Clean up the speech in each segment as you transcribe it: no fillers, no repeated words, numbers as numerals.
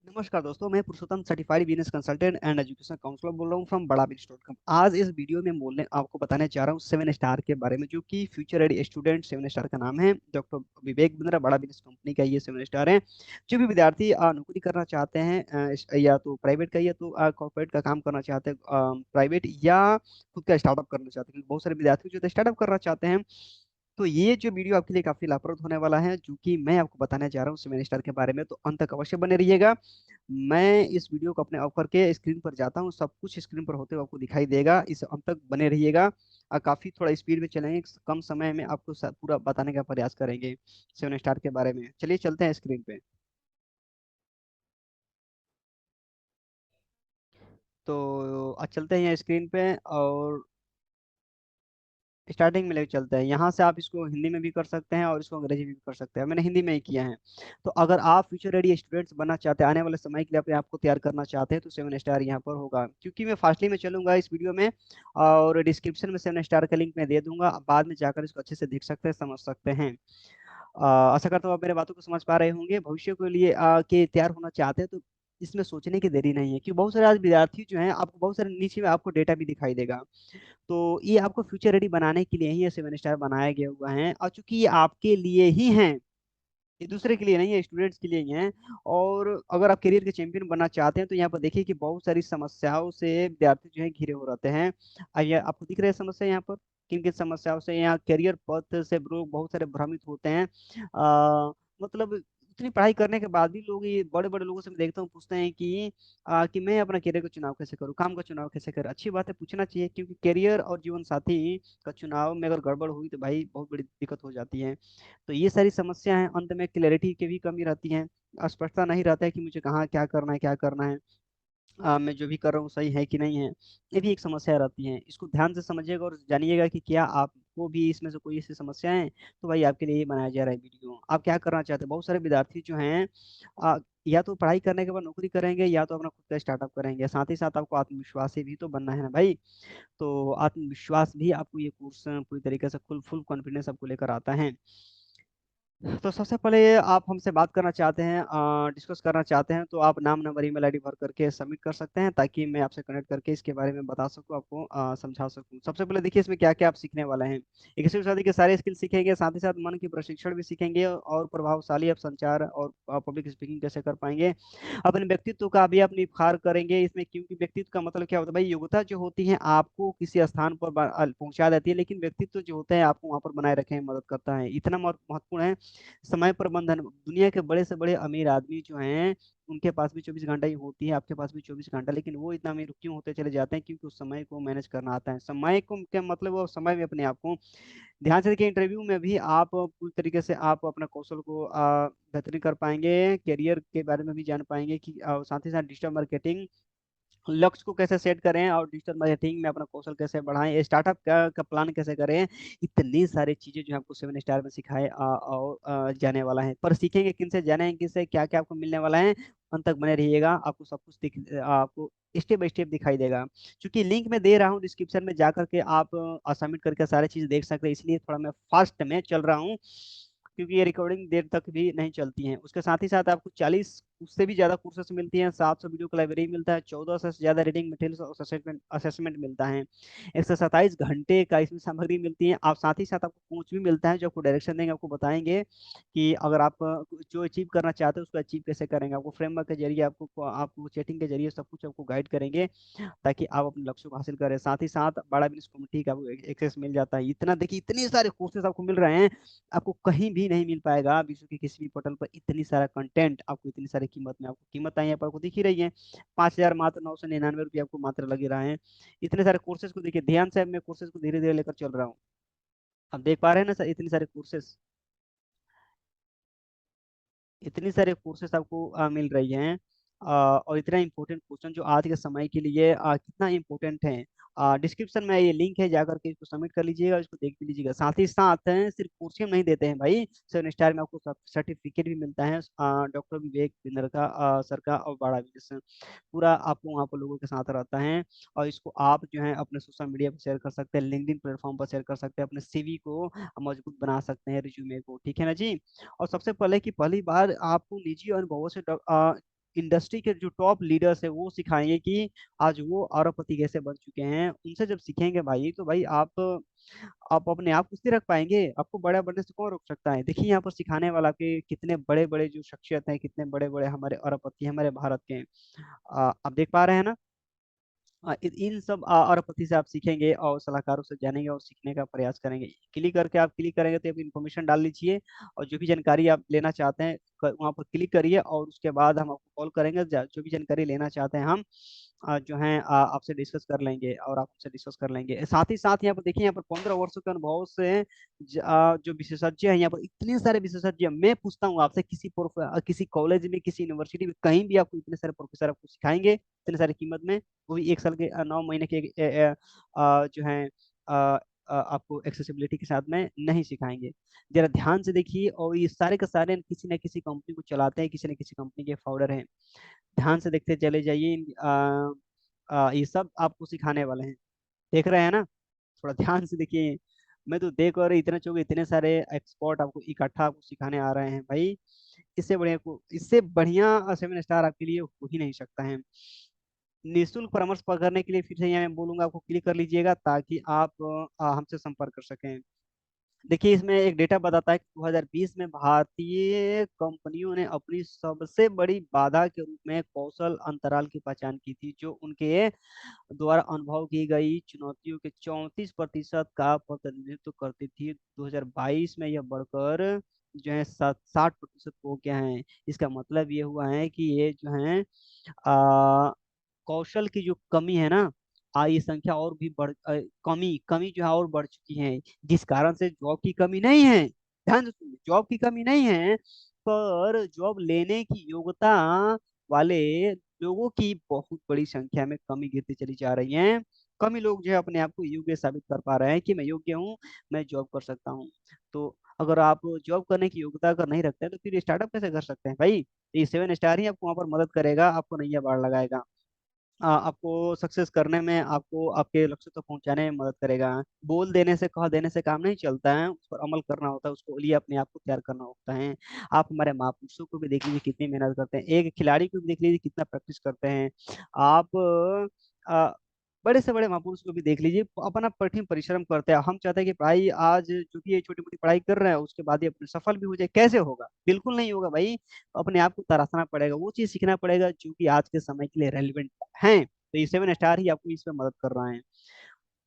नमस्कार दोस्तों, मैं Purushottam certified business consultant and education counsellor बोल रहा हूँ फ्रॉम बड़ा बिजनेस डॉट कॉम। आज इस वीडियो में बोलने आपको बताने जा रहा हूँ 7 स्टार के बारे में, जो कि फ्यूचर रेडी स्टूडेंट 7 स्टार का नाम है। डॉक्टर विवेक बिंद्रा बड़ा बिजनेस कंपनी का ये 7 स्टार है। जो भी विद्यार्थी नौकरी करना चाहते हैं, या तो प्राइवेट का या तो कॉर्पोरेट का काम करना चाहते हैं, प्राइवेट या खुद का स्टार्टअप करना चाहते हैं, क्योंकि बहुत सारे विद्यार्थी जो स्टार्टअप करना चाहते हैं। तो ये जो वीडियो आपके लिए काफी लाभप्रद होने वाला है, जो कि मैं आपको बताने जा रहा हूँ 7 स्टार के बारे में, तो अंत तक अवश्य बने रहिएगा। मैं इस वीडियो को अपने ऑफ करके स्क्रीन पर जाता हूँ, सब कुछ स्क्रीन पर होते हुए आपको दिखाई देगा। इस अंत तक बने रहिएगा। काफी थोड़ा स्पीड में चलेंगे, कम समय में आपको पूरा बताने का प्रयास करेंगे 7 स्टार के बारे में। चलिए चलते हैं स्क्रीन पे। तो आज चलते हैं स्क्रीन पे और स्टार्टिंग में लेके चलते हैं। यहाँ से आप इसको हिंदी में भी कर सकते हैं और इसको अंग्रेजी में भी कर सकते हैं। मैंने हिंदी में ही किया है। तो अगर आप फ्यूचर रेडी स्टूडेंट्स बनना चाहते हैं, आने वाले समय के लिए अपने आप को तैयार करना चाहते हैं, तो 7 स्टार यहाँ पर होगा। क्योंकि मैं फास्टली में चलूंगा इस वीडियो में, और डिस्क्रिप्शन में 7 स्टार का लिंक मैं दे दूंगा। आप बाद में जाकर इसको अच्छे से देख सकते हैं, समझ सकते हैं। आशा करता हूँ आप मेरे बातों को समझ पा रहे होंगे। भविष्य के लिए के तैयार होना चाहते हैं, तो इसमें सोचने की देरी नहीं है, क्योंकि बहुत सारे आज विद्यार्थी जो हैं, आपको बहुत सारे नीचे में आपको डेटा भी दिखाई देगा। तो ये आपको फ्यूचर रेडी बनाने के लिए ही ये 7 स्टार बनाया गया हुआ है, और चूंकि ये आपके लिए ही हैं, ये दूसरे के लिए नहीं है, स्टूडेंट्स के लिए ही हैं। और अगर आप करियर के चैंपियन बनना चाहते हैं, तो यहाँ पर देखिए कि बहुत सारी समस्याओं से विद्यार्थी जो है घिरे हो रहते हैं। आइए, आपको दिख रहे हैं समस्या यहाँ पर? किन किन समस्याओं से यहाँ करियर पथ से लोग बहुत सारे भ्रमित होते हैं। मतलब इतनी पढ़ाई करने के बाद भी लोग, ये बड़े बड़े लोगों से मैं देखता हूँ, पूछते हैं कि मैं अपना करियर का चुनाव कैसे करूँ, काम का चुनाव कैसे करूँ। अच्छी बात है, पूछना चाहिए, क्योंकि करियर और जीवन साथी का चुनाव में अगर गड़बड़ हुई तो भाई बहुत बड़ी दिक्कत हो जाती है। तो ये सारी समस्या है। अंत में क्लैरिटी की भी कमी रहती है, स्पष्टता नहीं रहता है कि मुझे कहाँ क्या करना है, क्या करना है। मैं जो भी कर रहा हूँ सही है कि नहीं है। ये भी एक समस्या रहती है। इसको ध्यान से समझिएगा और जानिएगा कि क्या आपको भी इसमें से कोई ऐसी समस्या है, तो भाई आपके लिए ये बनाया जा रहा है वीडियो। आप क्या करना चाहते हैं? बहुत सारे विद्यार्थी जो हैं, या तो पढ़ाई करने के बाद नौकरी करेंगे, या तो अपना खुद का स्टार्टअप करेंगे। साथ ही साथ आपको आत्मविश्वासी भी तो बनना है ना भाई। तो आत्मविश्वास भी आपको ये कोर्स पूरी तरीके से फुल फुल कॉन्फिडेंस आपको लेकर आता है। तो सबसे पहले आप हमसे बात करना चाहते हैं, डिस्कस करना चाहते हैं, तो आप नाम नंबर ईमेल आईडी भर करके सबमिट कर सकते हैं, ताकि मैं आपसे कनेक्ट करके इसके बारे में बता सकूं, आपको समझा सकूं। सबसे पहले देखिए इसमें क्या क्या आप सीखने वाले हैं। एक से शादी के सारे स्किल सीखेंगे, साथ ही साथ मन की प्रशिक्षण भी सीखेंगे, और प्रभावशाली आप संचार और पब्लिक स्पीकिंग कैसे कर पाएंगे। अपने व्यक्तित्व का भी आप निखार करेंगे इसमें, क्योंकि व्यक्तित्व का मतलब क्या होता है भाई? योग्यता जो होती है आपको किसी स्थान पर पहुंचा देती है, लेकिन व्यक्तित्व जो होता है आपको वहां पर बनाए रखने में मदद करता है। इतना महत्वपूर्ण है। समय प्रबंधन, दुनिया के बड़े से बड़े अमीर आदमी जो हैं, उनके पास भी 24 घंटा ही होती है, आपके पास भी 24 घंटा, लेकिन वो इतना अमीर क्यों होते चले जाते हैं? क्योंकि उस समय को मैनेज करना आता है। समय को क्या मतलब? वो समय में अपने आप को ध्यान से देखिए। इंटरव्यू में भी आप पूरी तरीके से आप अपना कौशल को बेहतरीन कर पाएंगे, करियर के बारे में भी जान पाएंगे, कि साथ ही साथ डिजिटल मार्केटिंग, लक्ष्य को कैसे सेट करें, और डिजिटल मार्केटिंग में अपना कौशल कैसे बढ़ाएं, स्टार्टअप का प्लान कैसे करें। इतनी सारी चीजें जो है आपको 7 स्टार में सिखाए और जाने वाला है। पर सीखेंगे किनसे, जानेंगे किनसे, क्या क्या आपको मिलने वाला है। अंत तक बने रहिएगा, आपको सब कुछ आपको स्टेप बाय स्टेप दिखाई देगा। क्योंकि लिंक में दे रहा हूँ डिस्क्रिप्शन में, जा करके आप सबमिट करके सारी चीज देख सकते हैं। इसलिए थोड़ा मैं फास्ट में चल रहा हूँ, क्योंकि ये रिकॉर्डिंग देर तक भी नहीं चलती है। उसके साथ ही साथ आपको 40 उससे भी ज्यादा कोर्सेस मिलती हैं, 700 वीडियो का लाइब्रेरी मिलता है, 14 से ज्यादा रीडिंग मटेरियल और असेसमेंट असेसमेंट मिलता है। 127 घंटे का इसमें सामग्री मिलती है। आप साथ ही साथ आपको कोच भी मिलता है, जो आपको डायरेक्शन देंगे, आपको बताएंगे कि अगर आप जो अचीव करना चाहते हैं उसको अचीव कैसे करेंगे। आपको फ्रेमवर्क के जरिए, आपको चैटिंग के जरिए सब कुछ आपको गाइड करेंगे, ताकि आप अपने लक्ष्य को हासिल करें। साथ ही साथ बड़ा बिजनेस कम्युनिटी का आपको एक्सेस मिल जाता है। इतना देखिए, इतने सारे कोर्सेज आपको मिल रहे हैं, आपको कहीं भी नहीं मिल पाएगा विश्व के किसी भी पोर्टल पर। इतनी सारा कंटेंट आपको इतनी सारी कीमत में, आपको कीमत आई यहाँ पर आपको दिख ही रही है। 5,000 मात्र 999 रुपये आपको मात्र लगे रहे हैं। इतने सारे कोर्सेज को देखिए ध्यान से। मैं कोर्सेज को धीरे धीरे लेकर चल रहा हूँ। आप देख पा रहे हैं ना सर, इतनी सारे कोर्सेज, इतनी सारे कोर्सेस आपको मिल रही हैं। और इतना इम्पोर्टेंट क्वेश्चन जो आज के समय के लिए कितना इम्पोर्टेंट है। डिस्क्रिप्शन में ये लिंक है, जाकर के इसको सबमिट कर लीजिएगा, इसको देख भी लीजिएगा। साथ ही साथ सिर्फ कोर्स हम नहीं देते हैं भाई, 7 स्टार में आपको सर्टिफिकेट भी मिलता है। डॉक्टर विवेक बिंदर का, सर का, और बड़ा बिजनेस पूरा आपको वहाँ पर लोगों के साथ रहता है। और इसको आप जो है अपने सोशल मीडिया पर शेयर कर सकते हैं, लिंक्डइन प्लेटफॉर्म पर शेयर कर सकते हैं, अपने सीवी को मजबूत बना सकते हैं, रिज्यूमे को। ठीक है ना जी? और सबसे पहले कि पहली बार आपको निजी अनुभवों से इंडस्ट्री के जो टॉप लीडर्स है वो सिखाएंगे कि आज वो अरबपति कैसे बन चुके हैं। उनसे जब सीखेंगे भाई तो भाई आप अपने आप को स्थिर रख पाएंगे। आपको बड़ा बनने से कौन रोक सकता है? देखिए यहाँ पर सिखाने वाला के कितने बड़े बड़े जो शख्सियत हैं, कितने बड़े बड़े हमारे अरबपति हमारे भारत के हैं। आप देख पा रहे हैं ना। इन सब अरबपति से आप सीखेंगे और सलाहकारों से जानेंगे और सीखने का प्रयास करेंगे। क्लिक करेंगे तो आप इन्फॉर्मेशन डाल लीजिए और जो भी जानकारी आप लेना चाहते हैं वहाँ पर क्लिक करिए और उसके बाद हम आपको कॉल करेंगे। जो भी जानकारी लेना चाहते हैं हम जो है आपसे डिस्कस कर लेंगे और आपसे डिस्कस कर लेंगे। साथ ही साथ यहाँ पर देखिए, यहाँ पर 15 वर्षों के अनुभव से जो विशेषज्ञ हैं, यहाँ पर इतने सारे विशेषज्ञ, मैं पूछता हूँ आपसे किसी कॉलेज में, किसी यूनिवर्सिटी में, कहीं भी आपको इतने सारे प्रोफेसर आपको सिखाएंगे इतने सारे कीमत में? वो भी 1 साल के 9 महीने के जो है आपको एक्सेसिबिलिटी के साथ में नहीं सिखाएंगे। जरा ध्यान से देखिए, और ये सारे के सारे किसी न किसी कंपनी को चलाते हैं, किसी न किसी कंपनी के फाउंडर हैं। ध्यान से देखते चले जाइए। ये सब आपको सिखाने वाले हैं। देख रहे हैं ना? थोड़ा ध्यान से देखिए। मैं तो देख और इतने चौके इतने सारे एक्सपर्ट आपको इकट्ठा आपको सिखाने आ रहे हैं भाई। इससे बढ़िया 7 स्टार आपके लिए हो ही नहीं सकता है। निःशुल्क परामर्श करने के लिए फिर से यहाँ मैं बोलूंगा, आपको क्लिक कर लीजिएगा ताकि आप हमसे संपर्क कर सकें। देखिए इसमें एक डेटा बताता है कि 2020 में भारतीय कंपनियों ने अपनी सबसे बड़ी बाधा के रूप में कौशल अंतराल की पहचान की थी, जो उनके द्वारा अनुभव की गई चुनौतियों के 34% का प्रतिनिधित्व करती थी। 2022 में यह बढ़कर जो है 60% हो गया है। इसका मतलब ये हुआ है कि ये जो है कौशल की जो कमी है ना, ये संख्या और भी कमी कमी जो है और बढ़ चुकी है। जिस कारण से जॉब की कमी नहीं है, ध्यान से सुनिए, जॉब की कमी नहीं है, पर जॉब लेने की योग्यता वाले लोगों की बहुत बड़ी संख्या में कमी गिरती चली जा रही है। कम ही लोग जो है अपने आप को योग्य साबित कर पा रहे हैं कि मैं योग्य हूँ, मैं जॉब कर सकता हूँ। तो अगर आप जॉब करने की योग्यता अगर नहीं रखते हैं तो फिर स्टार्टअप कैसे कर सकते हैं भाई? ये 7 स्टार ही आपको वहाँ पर मदद करेगा, आपको नैया पार लगाएगा। आपको सक्सेस करने में, आपको आपके लक्ष्य तक पहुंचाने में मदद करेगा। बोल देने से, कह देने से काम नहीं चलता है, उस पर अमल करना होता है, उसको लिए अपने आप को तैयार करना होता है। आप हमारे महापुरुषों को भी देख लीजिए कितनी मेहनत करते हैं, एक खिलाड़ी को भी देख लीजिए कितना प्रैक्टिस करते हैं। आप अ, बड़े से बड़े महापुरुष को भी देख लीजिए, अपना कठिन परिश्रम करते हैं। हम चाहते हैं कि भाई आज जो भी ये छोटी मोटी पढ़ाई कर रहे हैं उसके बाद ही अपने सफल भी हो जाए, कैसे होगा? बिल्कुल नहीं होगा भाई। अपने आप को तराशना पड़ेगा, वो चीज सीखना पड़ेगा जो कि आज के समय के लिए रेलिवेंट है। तो ये 7 स्टार ही आपको इसमें मदद कर रहा है।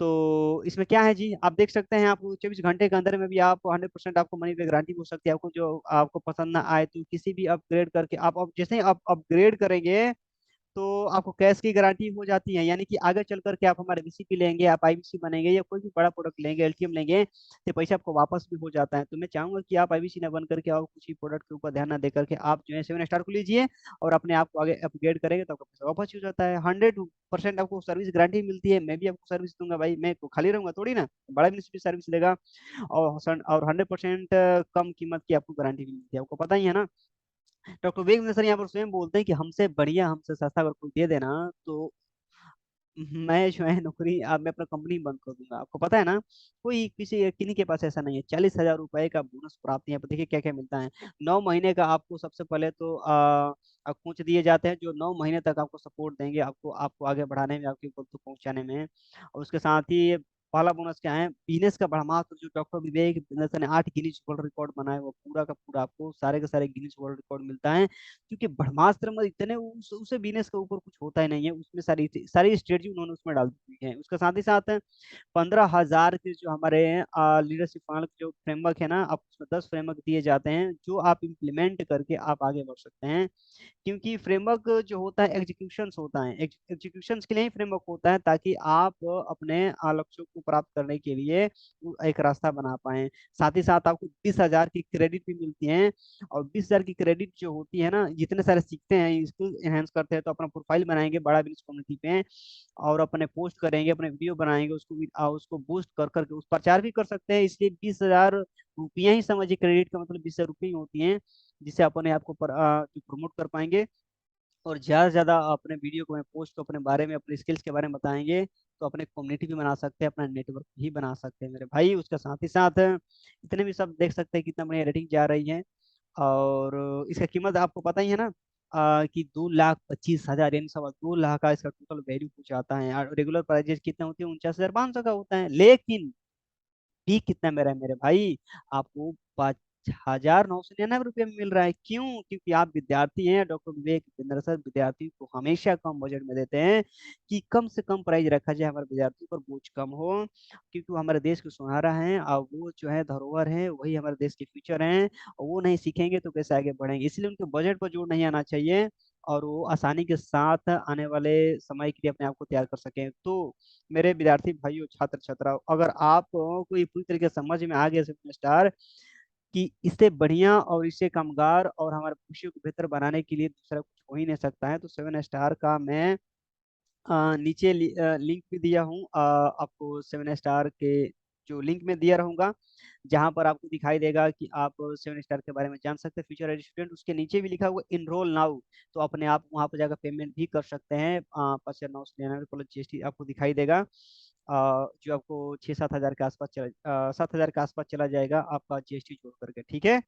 तो इसमें क्या है जी, आप देख सकते हैं, आपको 24 घंटे के अंदर में भी आप 100% आपको मनी बैक गारंटी हो सकती है। आपको जो आपको पसंद ना आए तो किसी भी अपग्रेड करके आप जैसे ही आप अपग्रेड करेंगे तो आपको कैश की गारंटी हो जाती है। यानी कि आगे चल करके आप हमारे बीसीपी लेंगे, आप आईबीसी बनेंगे या कोई भी बड़ा प्रोडक्ट लेंगे, एलटीएम लेंगे, तो पैसा आपको वापस भी हो जाता है। तो मैं चाहूंगा कि आप आईबीसी ना बन करके और कुछ ही प्रोडक्ट के ऊपर ध्यान ना दे करके आप जो है 7 स्टार को लीजिए और अपने आप को आगे अपग्रेड करेंगे तो आपका पैसा वापस ही हो जाता है। 100% आपको सर्विस गारंटी मिलती है। मैं भी आपको सर्विस दूंगा भाई, मैं तो खाली रहूंगा थोड़ी ना, बड़ा बिजनेस भी सर्विस देगा। और 100% कम कीमत की आपको गारंटी भी मिलती है, आपको पता ही है ना। डॉक्टर वेग सर यहाँ पर स्वयं बोलते हैं कि हमसे बढ़िया, हमसे सस्ता अगर कोई दे देना तो मैं जो है नौकरी, अब मैं अपना कंपनी बंद कर दूंगा। आपको पता है ना, कोई किन्हीं के पास ऐसा नहीं है। 40,000 रुपए का बोनस प्राप्त यहाँ पर देखिए क्या क्या मिलता है। 9 महीने का आपको सबसे पहले तो कोच दिए जाते हैं जो 9 महीने तक आपको सपोर्ट देंगे, आपको आपको आगे बढ़ाने में, आपके गोल तक पहुंचाने में। और उसके साथ ही पहला बोनस क्या है, बिजनेस का बढ़ामात्र, जो डॉक्टर विवेक बिजनेस ने 8 गिनीज वर्ल्ड रिकॉर्ड बनाए, वो पूरा का पूरा आपको सारे के सारे गिनीज वर्ल्ड रिकॉर्ड मिलता है। क्योंकि ब्रह्मास्त्र में इतने उसे बिजनेस के ऊपर कुछ होता ही नहीं है, उसमें सारी सारी स्ट्रेटजी उन्होंने उसमें डाल दी है। उसके साथ ही साथ 15,000 के जो हमारे लीडरशिप फनल जो फ्रेमवर्क है ना, आप उसमें 10 फ्रेमवर्क दिए जाते हैं जो आप इम्प्लीमेंट करके आप आगे बढ़ सकते हैं। क्योंकि फ्रेमवर्क जो होता है एग्जीक्यूशंस होता है, एग्जीक्यूशंस के लिए ही फ्रेमवर्क होता है, ताकि आप अपने लक्ष्यों को प्राप्त करने के लिए एक रास्ता बना पाए। साथ ही साथ आपको 20,000 की क्रेडिट भी मिलती है। और 20,000 की क्रेडिट जो होती है ना, जितने सारे सीखते हैं, स्किल एनहेंस करते हैं, तो अपना प्रोफाइल बनाएंगे बड़ा बिजनेस कम्युनिटी पे और अपने पोस्ट करेंगे, अपने वीडियो बनाएंगे, उसको बूस्ट कर करके उस प्रचार भी कर सकते हैं। इसलिए 20,000 रुपया ही समझिए, क्रेडिट का मतलब 20,000 रुपये ही होती हैं, जिससे अपने आप को जो प्रमोट कर पाएंगे। और ज़्यादा से ज़्यादा अपने वीडियो को, पोस्ट को अपने बारे में, अपने स्किल्स के बारे में बताएंगे तो अपने कम्युनिटी भी बना सकते हैं, अपना नेटवर्क भी बना सकते हैं मेरे भाई। उसके साथ ही साथ इतने भी सब देख सकते हैं कितना बढ़िया रेटिंग जा रही है। और इसका कीमत आपको पता ही है ना, कि 2,25,000 यानी 2.25 लाख का इसका टोटल वैल्यू हो जाता है। और रेगुलर प्राइजेस कितने होते हैं? 49,500 का होता है। लेकिन फी कितना मेरा है मेरे भाई? आपको 5,999 रुपये में मिल रहा है। क्यों? क्योंकि आप विद्यार्थी हैं। डॉक्टर विवेक बिंद्र सर विद्यार्थी को हमेशा कम बजट में देते हैं कि कम से कम प्राइस रखा जाए, हमारे विद्यार्थी पर बोझ कम हो। क्योंकि वो हमारे देश के सुनहरा हैं और वो जो है धरोहर है, वही हमारे देश के फ्यूचर हैं। और वो नहीं सीखेंगे तो कैसे आगे बढ़ेंगे? इसलिए उनके बजट पर जोर नहीं आना चाहिए और वो आसानी के साथ आने वाले समय के लिए अपने आप को तैयार कर सकें। तो मेरे विद्यार्थी भाइयों, छात्र छात्राओं, अगर आप को ये पूरी तरीके से समझ में आ गया सेवन स्टार कि इससे बढ़िया और इससे कामगार और हमारे भविष्य को बेहतर बनाने के लिए दूसरा कुछ हो ही नहीं सकता है, तो सेवन स्टार का मैं नीचे लिंक भी दिया हूँ। आपको सेवन स्टार के जो लिंक में दिया रहूंगा, जहां पर आपको दिखाई देगा कि आप सेवन स्टार के बारे में जान सकते हैं फ्यूचर एज स्टूडेंट। उसके नीचे भी लिखा हुआ इनरोल नाउ, तो अपने आप वहां पर जाकर पेमेंट भी कर सकते हैं। 5,999 प्लस जीएसटी आपको दिखाई देगा, जो आपको 6-7 हज़ार के आसपास 7 हज़ार के आसपास चला जाएगा आपका जीएसटी जोड़ करके। ठीक है।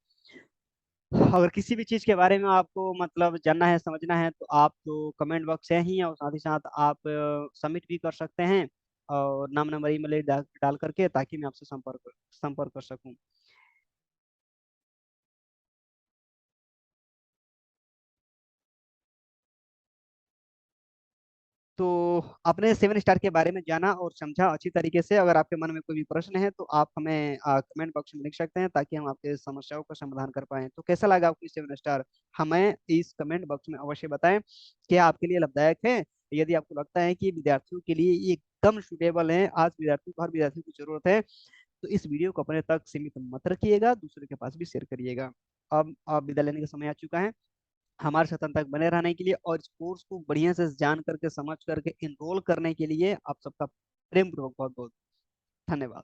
अगर किसी भी चीज़ के बारे में आपको मतलब जानना है, समझना है, तो आप तो कमेंट बॉक्स है ही, और साथ ही साथ आप सबमिट भी कर सकते हैं और नाम नंबर ईमेल डाल करके, ताकि मैं आपसे संपर्क संपर्क कर सकूं। तो आपने सेवन स्टार के बारे में जाना और समझा अच्छी तरीके से। अगर आपके मन में कोई भी प्रश्न है तो आप हमें कमेंट बॉक्स में लिख सकते हैं, ताकि हम आपके समस्याओं का समाधान कर पाएं। तो कैसा लगा आपको सेवन स्टार? हमें इस कमेंट बॉक्स में अवश्य बताएं, क्या आपके लिए लाभदायक है? यदि आपको लगता है कि विद्यार्थियों के लिए ये एकदम सुटेबल है, आज विद्यार्थी को, हर विद्यार्थी को जरूरत है, तो इस वीडियो को अपने तक सीमित मत रखिएगा, दूसरे के पास भी शेयर करिएगा। अब विदा लेने का समय आ चुका है। हमारे साथ अंत तक बने रहने के लिए और इस कोर्स को बढ़िया से जान करके, समझ करके, इनरोल करने के लिए आप सबका प्रेम पूर्वक बहुत बहुत धन्यवाद।